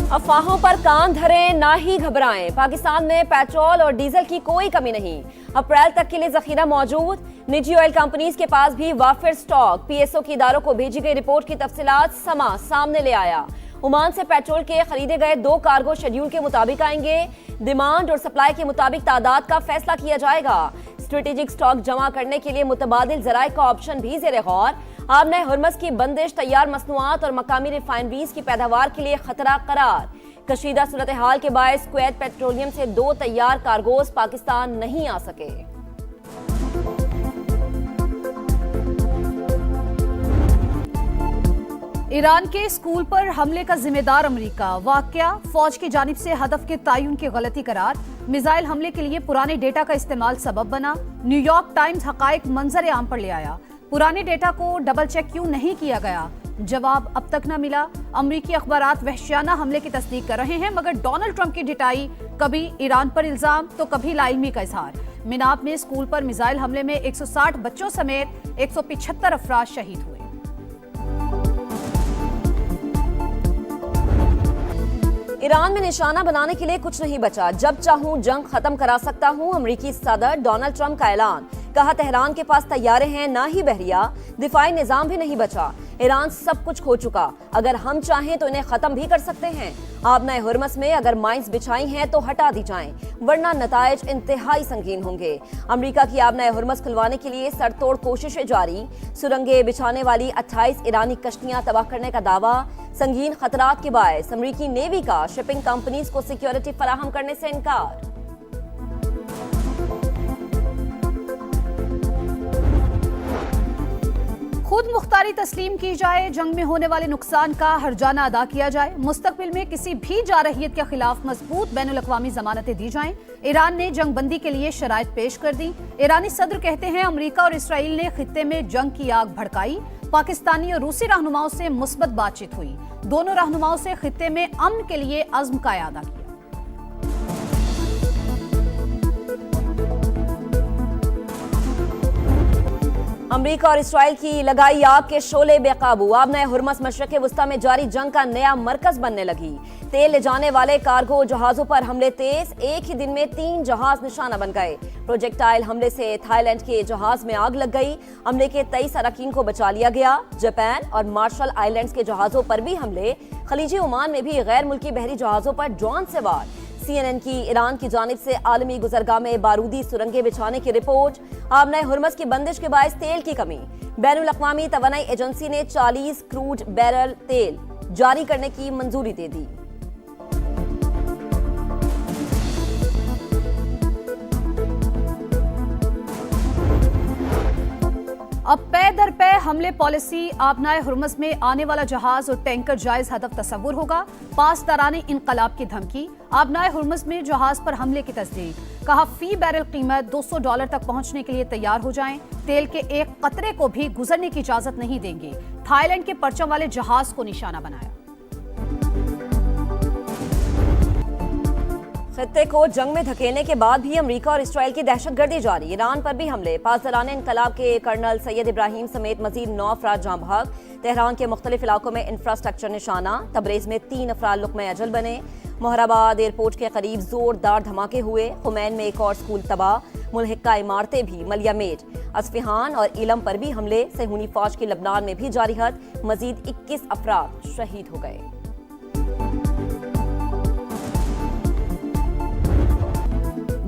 अफवाहों पर कान धरें, ना ही घबराएं। पाकिस्तान में पेट्रोल और डीजल की कोई कमी नहीं। अप्रैल तक के लिए जखीरा मौजूद। निजी ऑयल कंपनीज के पास भी वाफिर स्टॉक। पीएसओ की इदारों को भेजी गई रिपोर्ट की तफसीलात समा सामने ले आया। ओमान से पेट्रोल के खरीदे गए 2 कार्गो शेड्यूल के मुताबिक आएंगे। डिमांड और सप्लाई के मुताबिक तादाद का फैसला किया जाएगा। स्ट्रेटेजिक स्टॉक जमा करने के लिए मुतबादिल जराये का ऑप्शन भी ज़ेरे गौर। आबनाए हुर्मस की बंदिश तैयार मसनूआत और मकामी रिफाइनरीज की पैदावार के लिए खतरा करार। कशीदा सूरत हाल के बायस कुवैत पेट्रोलियम से 2 तैयार कार्गोज पाकिस्तान नहीं आ सके। ईरान के स्कूल पर हमले का जिम्मेदार अमेरिका। वाकया फौज की जानिब से हदफ के तयन की गलती करार। मिसाइल हमले के लिए पुराने डेटा का इस्तेमाल सबब बना। न्यूयॉर्क टाइम्स हकायक मंजर आम पर ले आया। पुराने डेटा को डबल चेक क्यों नहीं किया गया? जवाब अब तक न मिला। अमरीकी अखबारात वहशियाना हमले की तस्दीक कर रहे हैं, मगर डोनाल्ड ट्रंप की डिटाई, कभी ईरान पर इल्जाम तो कभी लाइलमी का इजहार। मिनाब में स्कूल पर मिसाइल हमले में 160 बच्चों समेत 175 अफराद शहीद हुए। ईरान में निशाना बनाने के लिए कुछ नहीं बचा। जब चाहूं जंग खत्म करा सकता हूं। अमेरिकी सदर डोनाल्ड ट्रंप का ऐलान। कहा तेहरान के पास तैयारे हैं, ना ही बहरिया, दिफाई निजाम भी नहीं बचा। ईरान सब कुछ खो चुका। अगर हम चाहें तो इन्हें खत्म भी कर सकते हैं। आबनाए हुर्मस में अगर माइंस बिछाई हैं तो हटा दी जाएं, वरना नताइज इंतहाई संगीन होंगे। अमेरिका की आबनाए हुर्मस खुलवाने के लिए सरतोड़ कोशिशें जारी। सुरंगें बिछाने वाली 28 ईरानी कश्तियां तबाह करने का दावा। संगीन खतरात के बायस अमेरिकी नेवी का शिपिंग कंपनीज को सिक्योरिटी फराहम करने से इनकार। खुद मुख्तारी तस्लीम की जाए, जंग में होने वाले नुकसान का हर्जाना अदा किया जाए, मुस्तकबिल में किसी भी जारहियत के खिलाफ मजबूत बैनुल अक़वामी जमानतें दी जाएं। ईरान ने जंग बंदी के लिए शराइत पेश कर दी। ईरानी सदर कहते हैं अमेरिका और इसराइल ने खित्ते में जंग की आग भड़काई। पाकिस्तानी और रूसी रहनुमाओं से मुस्बत बातचीत हुई। दोनों रहनुमाओं से खित्ते में अमन के लिए अज़्म का इरादा किया। अमेरिका और इसराइल की लगाई आग के शोले बेकाबू। आबनाए हुर्मस मशरक़ वस्ता में जारी जंग का नया मरकज बनने लगी। तेल ले जाने वाले कार्गो जहाजों पर हमले तेज। एक ही दिन में 3 जहाज निशाना बन गए। प्रोजेक्टाइल हमले से थाईलैंड के जहाज में आग लग गई। हमले के 23 अरकान को बचा लिया गया। जापान और मार्शल आइलैंड्स के जहाजों पर भी हमले। खलीजी ओमान में भी गैर मुल्की बहरी जहाजों पर ड्रोन से वार। CNN की ईरान की जानिब से आलमी गुजरगाह में बारूदी सुरंगें बिछाने की रिपोर्ट। आबनाए हुर्मस की बंदिश के बायस तेल की कमी। बैनुल अक़वामी तवानाई एजेंसी ने 40 क्रूड बैरल तेल जारी करने की मंजूरी दे दी। अब पे दर पे हमले पॉलिसी। आबनाए हुर्मस में आने वाला जहाज और टैंकर जायज हदफ तस्वुर होगा। पासदाराने इनकलाब की धमकी। आबनाए हुर्मस में जहाज पर हमले की तस्दीक। कहा फी बैरल कीमत $200 तक पहुंचने के लिए तैयार हो जाएं। तेल के एक कतरे को भी गुजरने की इजाजत नहीं देंगे। थाईलैंड के परचम वाले जहाज को निशाना बनाया। खित्ते को जंग में धकेलने के बाद भी अमेरिका और इसराइल की दहशतगर्दी जारी। ईरान पर भी हमले। पासदाराने इनकलाब के कर्नल सैयद इब्राहिम समेत मजीद 9 अफराद जाँ बहक। तेहरान के मुख्तलिफ इलाकों में इंफ्रास्ट्रक्चर निशाना। तबरेज में 3 अफराद लुक़्मे अजल बने। मोहराबाद एयरपोर्ट के करीब जोरदार धमाके हुए। खुमैन में एक और स्कूल तबाह। मुल्हिका इमारतें भी मलियामेट। अस्फहान और इलम पर भी हमले। सहूनी फौज की लबनान में भी जारी हद। मजीद 21 अफराद शहीद हो गए।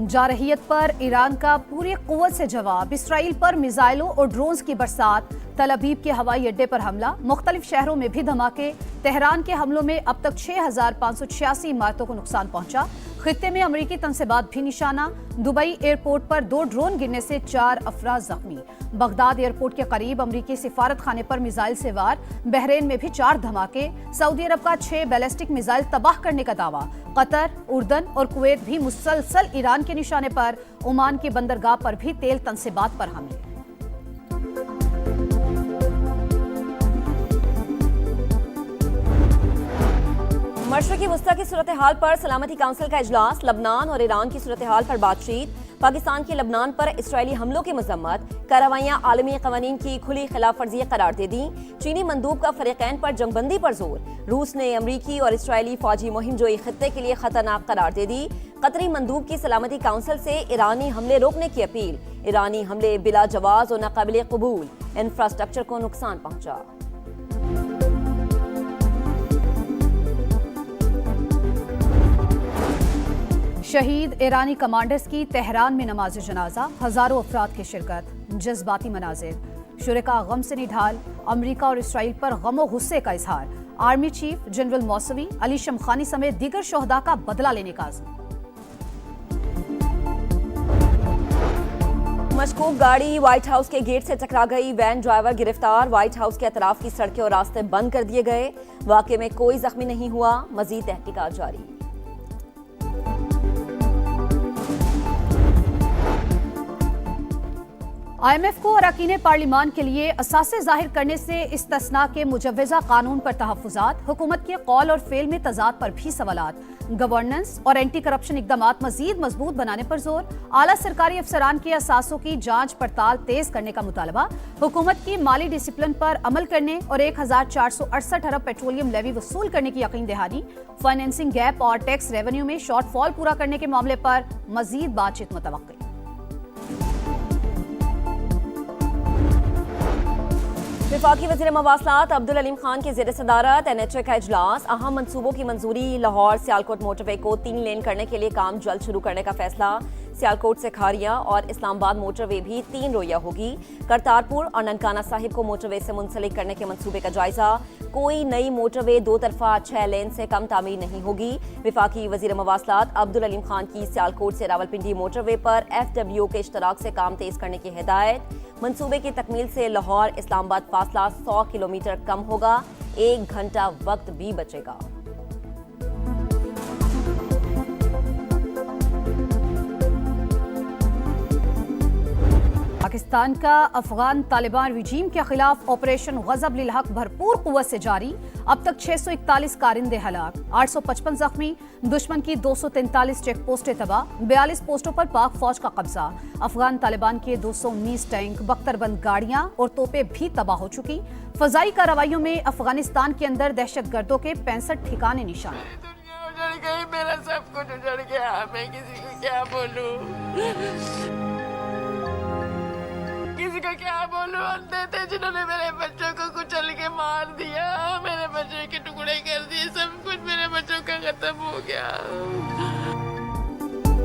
जारहियत पर ईरान का पूरी कुव्वत से जवाब। इसराइल पर मिसाइलों और ड्रोन्स की बरसात। तल अबीब के हवाई अड्डे पर हमला। मुख्तलिफ शहरों में भी धमाके। तेहरान के हमलों में अब तक 6586 इमारतों को नुकसान पहुंचा। खित्ते में अमरीकी तनसेबात भी निशाना। दुबई एयरपोर्ट पर 2 ड्रोन गिरने से 4 अफराद जख्मी। बगदाद एयरपोर्ट के करीब अमरीकी सिफारत खाने पर मिसाइल से वार। बहरीन में भी 4 धमाके। सऊदी अरब का 6 बैलिस्टिक मिसाइल तबाह करने का दावा। कतर, उर्दन और कुवैत भी मुसलसल ईरान के निशाने पर। ओमान की बंदरगाह पर भी तेल तनसेबात पर हमले। मशरक़ी वस्ता की सूरत हाल पर सलामती काउंसिल का इजलास। लबनान और ईरान की सूरत हाल पर बातचीत। पाकिस्तान की लबनान पर इसराइली हमलों की मजम्मत, कार्रवाइयां आलमी कवानीन की खुली खिलाफ वर्जी करार दे दी। चीनी मंदूब का फरीकैन पर जंगबंदी पर जोर। रूस ने अमरीकी और इसराइली फौजी मुहिम जोई खत्ते के लिए खतरनाक करार दे दी। कतरी मंदूब की सलामती काउंसिल से ईरानी हमले रोकने की अपील। ईरानी हमले बिला जवाज और नाकाबिले कबूल, इंफ्रास्ट्रक्चर को नुकसान पहुंचा। शहीद ईरानी कमांडर्स की तेहरान में नमाज जनाजा, हजारों अफराद की शिरकत, जज्बाती मनाजिर। शुरका गम से निढाल, अमरीका और इसराइल पर गम और गुस्से का इजहार। Army chief general Mousavi Ali Shamkhani समेत दीगर शोहदा का बदला लेने का आज़म। मशकूक गाड़ी व्हाइट हाउस के गेट से टकरा गई, वैन ड्राइवर गिरफ्तार। व्हाइट हाउस के अतराफ की सड़कें और रास्ते बंद कर दिए गए। वाकये में कोई जख्मी नहीं हुआ, मजीद तहकीकात जारी। IMF को अरकान पार्लिमान के लिए असासे जाहिर करने से इस्तिस्ना के मुजव्वजा कानून पर तहफ़्फ़ुज़ात, हुकूमत के कौल और फेल में तजाद पर भी सवालात, गवर्नेंस और एंटी करप्शन इक़दामात मजीद मजबूत बनाने पर जोर। आला सरकारी अफसरान के असासों की जांच पड़ताल तेज करने का मुतालबा, हुकूमत की माली डिसिप्लिन पर अमल करने और 1468 अरब पेट्रोलियम लेवी वसूल करने की यकीन दहानी, फाइनेंसिंग गैप और टैक्स रेवेन्यू में शॉर्टफॉल पूरा करने के मामले पर मजीद बातचीत मुतवक्की। वफाकी वज़ीर मवासलात अब्दुल अलीम खान की ज़ेर सदारत NHA का इजलास। अहम मंसूबों की मंजूरी। लाहौर सियालकोट मोटरवे को 3 लेन करने के लिए काम जल्द शुरू करने का फैसला। सियालकोट से खारिया और इस्लामाबाद मोटरवे भी 3 रोया होगी। करतारपुर और ननकाना साहिब को मोटरवे से मुंसलिक करने के मंसूबे का जायजा। कोई नई मोटरवे 2 तरफा 6 लेन से कम तामीर नहीं होगी। वफाकी वज़ीर मवासलात अब्दुल अलीम खान की सियालकोट से रावलपिंडी मोटरवे पर FWO के इश्तराक से काम तेज करने की हिदायत। मंसूबे की तकमील से लाहौर इस्लामाबाद फासला 100 किलोमीटर कम होगा, 1 घंटा वक्त भी बचेगा। पाकिस्तान का अफगान तालिबान रिजीम के खिलाफ ऑपरेशन गजब लिल हक भरपूर कुव्वत से जारी। अब तक 641 कारिंदे हलाक, 855 जख्मी। दुश्मन की 243 चेक पोस्टें तबाह, 42 पोस्टों पर पाक फौज का कब्जा। अफगान तालिबान के 219 टैंक, बख्तरबंद गाड़ियां और तोपें भी तबाह हो चुकी। फजाई कार्रवाइयों में अफगानिस्तान के अंदर दहशतगर्दों के 65 ठिकाने निशान। मेरा सब कुछ उजड़ गया, मैं किसी को क्या बोलूं? किसी को क्या बोलूं? अंधे थे जिन्होंने मेरे बच्चों को कुचल के मार दिया, मेरे बच्चों के टुकड़े कर दिए, सब कुछ मेरे बच्चों का खत्म हो गया।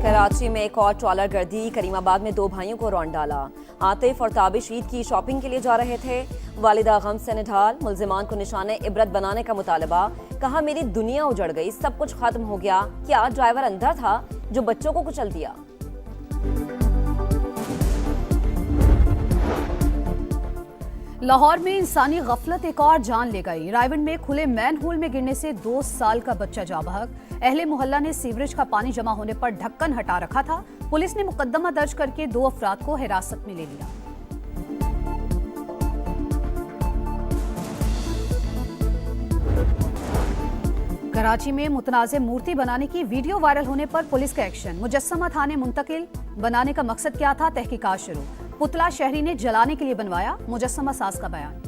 कराची में एक और ट्रॉलर गर्दी, करीमाबाद में 2 भाइयों को रौंद डाला। आतिफ और ताबिश ईद की शॉपिंग के लिए जा रहे थे। वालिदा गम से निढाल, मुल्जिमान को निशाने इबरत बनाने का मुतालबा। कहा मेरी दुनिया उजड़ गई, सब कुछ खत्म हो गया। क्या ड्राइवर अंधा था जो बच्चों को कुचल दिया? लाहौर में इंसानी गफलत एक और जान ले गई। रायवन में खुले मैन होल में गिरने से 2 साल का बच्चा जा बहक। अहले मोहल्ला ने सीवरेज का पानी जमा होने पर ढक्कन हटा रखा था। पुलिस ने मुकदमा दर्ज करके 2 अफराद को हिरासत में ले लिया। कराची में मुतनाज़े मूर्ति बनाने की वीडियो वायरल होने पर पुलिस का एक्शन। मुजस्समा थाने मुंतकिल, बनाने का मकसद क्या था, तहकीकात शुरू। पुतला शहरी ने जलाने के लिए बनवाया, मुजस्समा साज का बयान।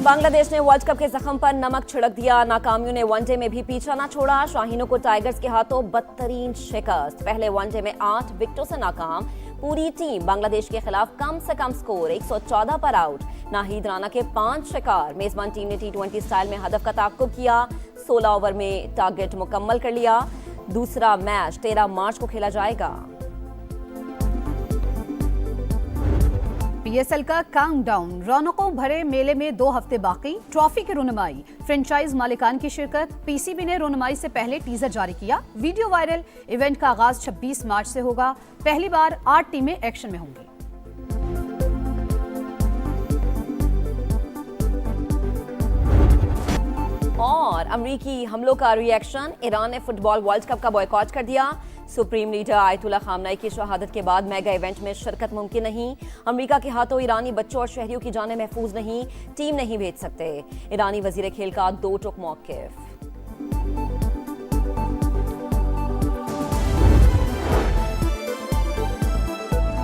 बांग्लादेश ने वर्ल्ड कप के जख्म पर नमक छिड़क दिया। नाकामियों ने वनडे में भी पीछा न छोड़ा। शाहीनों को टाइगर्स के हाथों बदतरीन शिकस्त। पहले वनडे में 8 विकेटों से नाकाम। पूरी टीम बांग्लादेश के खिलाफ कम से कम स्कोर 114 पर आउट। नाहिद राना के 5 शिकार। मेजबान टीम ने T20 स्टाइल में हदफ का ताक़ुब किया। 16 ओवर में टारगेट मुकम्मल कर लिया। दूसरा मैच 13 मार्च को खेला जाएगा। PSL का काउंटडाउन। रौनकों भरे मेले में 2 हफ्ते बाकी। ट्रॉफी की रुनमाई, फ्रेंचाइज मालिकान की शिरकत। PCB ने रुनमाई से पहले टीजर जारी किया। Video viral. इवेंट का आगाज 26 मार्च से होगा। पहली बार 8 टीमें एक्शन में होंगी। और अमरीकी हमलों का रिएक्शन। ईरान ने फुटबॉल वर्ल्ड कप का बॉयकॉट कर दिया। सुप्रीम लीडर आयतुल्ला खामनाई की शहादत के बाद मेगा इवेंट में शिरकत मुमकिन नहीं। अमेरिका के हाथों ईरानी बच्चों और शहरियों की जानें महफूज नहीं। टीम नहीं भेज सकते। ईरानी वजीर खेल का 2 टुक मौक़िफ़।